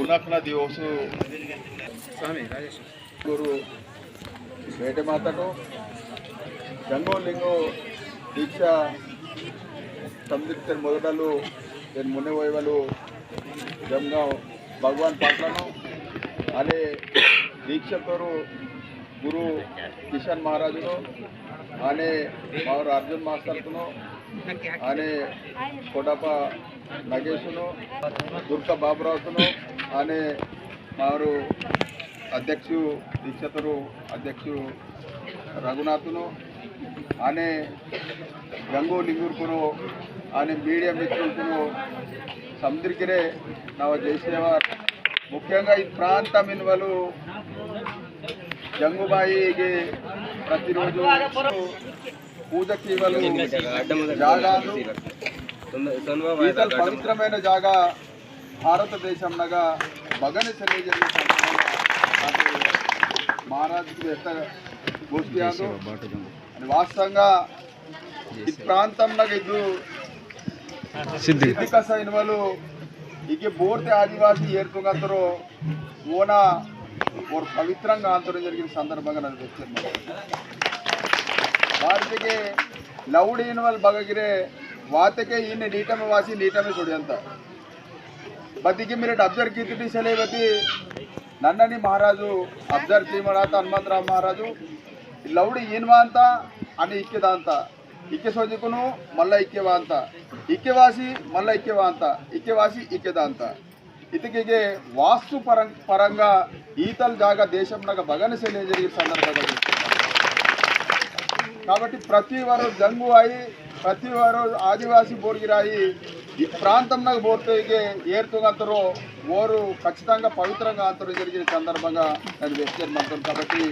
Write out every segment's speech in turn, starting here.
गुणकना दिवस गुरु ಬೇಟೆ ಮಾತನು ಜಂಗೋ ಲಿಂಗೋ ದೀಕ್ಷಾ ಸಂದಿಗ್ಧರ ಮೊದಲು ಏನು ಮುನೆ ಹೋಯ್ವಲು ಜಂಗಾವ್ ಭಗವಾನ್ ಪಾಟ್లను అనే దీక్షతోరు గురు కిషన్ మహారాజును అనే మారు అర్జున్ మాస్టర్ను అనే కొడప నగేషును దుర్గ బాబురావును అనే మారు అధ్యక్షు దీక్షతరు అధ్యక్షు రఘునాథును అనే గంగు లింగుర్కును అనే మీడియా మిత్రులను సందరికిరే నవ జయసేవార్ ముఖ్యంగా ఈ ప్రాంతం ఇన్వలు జంగుబాయికి ప్రతిరోజు పూజకి ఇవ్వలు జాగాలు పవిత్రమైన జాగా భారతదేశంగా బగని చెల్లి జరిగే महाराज गोष्ठी वास्तवंगा प्रांत सिद्धिकसन इके बोर्ते आदिवासी ऐरतुंगो ओना और पवित्र अंतर जरिए सदर्भ वार्ते के लवड़ी बगगिरे वाते इन नीटम वासी नीटमे सुड़ियंत बतिके मेरे अब्जर्व की सेलेवती नन्ननी महाराजु अब्जर्व चीमड़ात हनुमंतराव महाराजु लवड़ी इनवा अंत अने इक्केदा अंत इक्के सोजिकुनु मल्ल इक्केवा अंत इक्केवासी मल्ल इक्केवा अंत इक्केवासी इक्केदा अंत इतके वास्तु परंगा ईतल जागा देशंनग बगन सेले जरिगे संदर्भंगा काबट्टी प्रति वारु जंगु आई प्रति वारु आदिवासी बोर्गिराई ఈ ప్రాంతంలో పోతే ఏర్తుగంతరో ఓరు ఖచ్చితంగా పవిత్రంగా అంతరు జరిగిన సందర్భంగా నేను వ్యక్తం కాబట్టి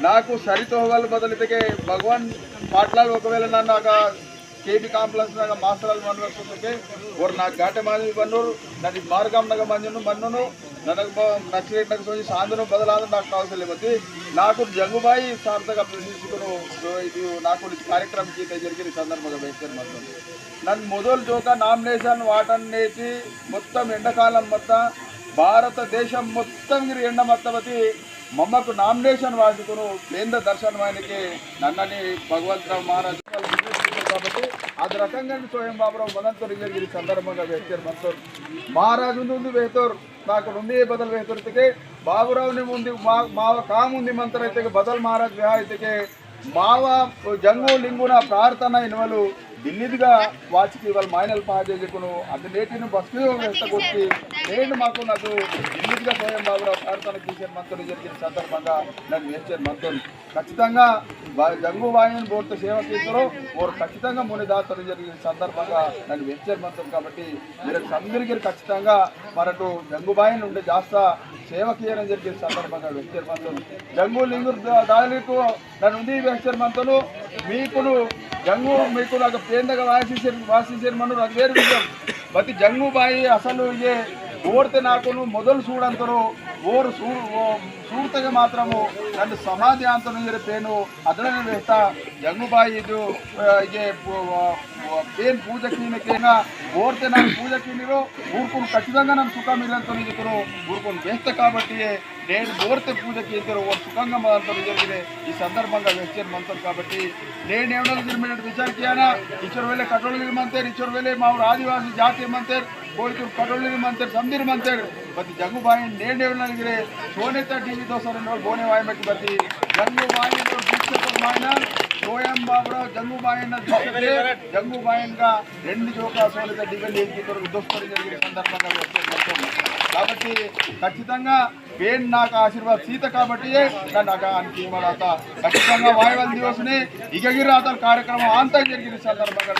నాకు సరితోవల్ బదులుతే భగవాన్ పాటలు ఒకవేళ నన్ను కేబీ కాంప్లెక్స్ మాస్టర్ మనవే और ना घाटे मानी बन्नूर नदी मार्गम नग मंजनु मन्नुनु ನನಗೆ ನಚ್ಚಿರೇಟ್ ನಗ ಸೋಜಿ ಸಾಂದನು ಬದಲಾದ నాకు అవసరం బట్టి నాకు జంగుబాయి సార్థక ప్రశంసికును ఇది నాకు కార్యక్రమం కీతే జరిగిన సందర్భంగా వ్యక్తం ಮಾಡ್ತೀನಿ ನನ್ನ ಮೊದಲ ಜೋಕ ನಾಮಿನೇಷನ್ వాటన్నేసి మొత్తం ఎండకాలం మొత్తం భారతదేశం మొత్తం ఎండ మొత్తవతి మమ్మకు నామినేషన్ వాసుకును కేంద్ర దర్శనమానికి నన్నని భగవంతరావు మహారాజు కాబట్టి అది రకంగా స్వయం బాబురావు మనంతో జరిగిన సందర్భంగా వ్యక్తం మహారాజు నుండి వేతోర్ నాకు నుండి బదల్ వేతోర్తికి బాబురావుని ముందు మావ కాముంది మంత్రైతే బదల్ మహారాజ్ విహాయితే మావ జంగు లింగున ప్రార్థన ఇన్వలు ఢిల్లీగా వాచికి వాళ్ళ మైనల్ పాజేకును అది నేటిని బస్సు వ్యవస్థకొచ్చి నేను మాకు నాకు ఢిల్లీగా స్వయం బాబురావు ప్రార్థన కిషన్ మంత్రులు జరిగిన సందర్భంగా నన్ను వేర్చారు మంత్రులు ఖచ్చితంగా జంగు వాయిని బోర్డు సేవ చేస్తారో ఓరు ఖచ్చితంగా మునిదాతలు జరిగిన సందర్భంగా నన్ను వేర్చారు మంత్రులు కాబట్టి మీరు అందరికీ ఖచ్చితంగా మనకు జంగుబాయి నుండి జాస్త సేవ చేయడం జరిగిన సందర్భంగా వేర్చారు మంత్రులు జంగు లింగు దానికి నన్ను ఉంది వేర్చారు మంత్రులు మీకును జంగు మీకు నాకు పేందగా వాసించారు మనం అది వేరు విషయం బతి జంగుబాయి అసలు ఇదే ఓడితే నాకును మొదలు చూడంతరు ఓరు చూడతగా మాత్రము నన్ను సమాధి అంతను పేను అదనని వేస్తా జంగుబాయి ఇది ఇదే పేన్ పూజకీనకేనా ఓడితే నాకు పూజకీనిలో ఊరుకుని ఖచ్చితంగా నన్ను సుఖం ఇల్లంతో ఇద్దరు ఊరుకొని వేస్తా కాబట్టి నేను ఓడితే పూజకి ఇద్దరు సుఖంగా మొదలంతో జరిగితే ఈ సందర్భంగా వ్యక్తం మంత్రం కాబట్టి నేనేమన్నా జరిగినట్టు విచారికియానా ఈశ్వర్ వేలే కటోళి మంతేర్ ఈశ్వర్ వేలే మా ఆదివాसी జాతి మంతేర్ कोई कटोली मंदिर समझिर मंदिर बती जंगुबाई नेड़े सोनेता टीवी तो सर बोने वाई में बती जंगुबाई तो दीक्षित मायना स्वयं बाबुराव जंगुबाई जंगुबाई का रेंडु जोका सोनेता टीवी दोस्तरी जरिए संदर्भ కాబట్టి ఖచ్చితంగా పేన్ నాకు ఆశీర్వాద సీత కాబట్టి నాకు అనిపించమడతా ఖచ్చితంగా వాయువల్ దివస్ని ఇగగిరాతల కార్యక్రమం అంతా జరిగిన సందర్భంగా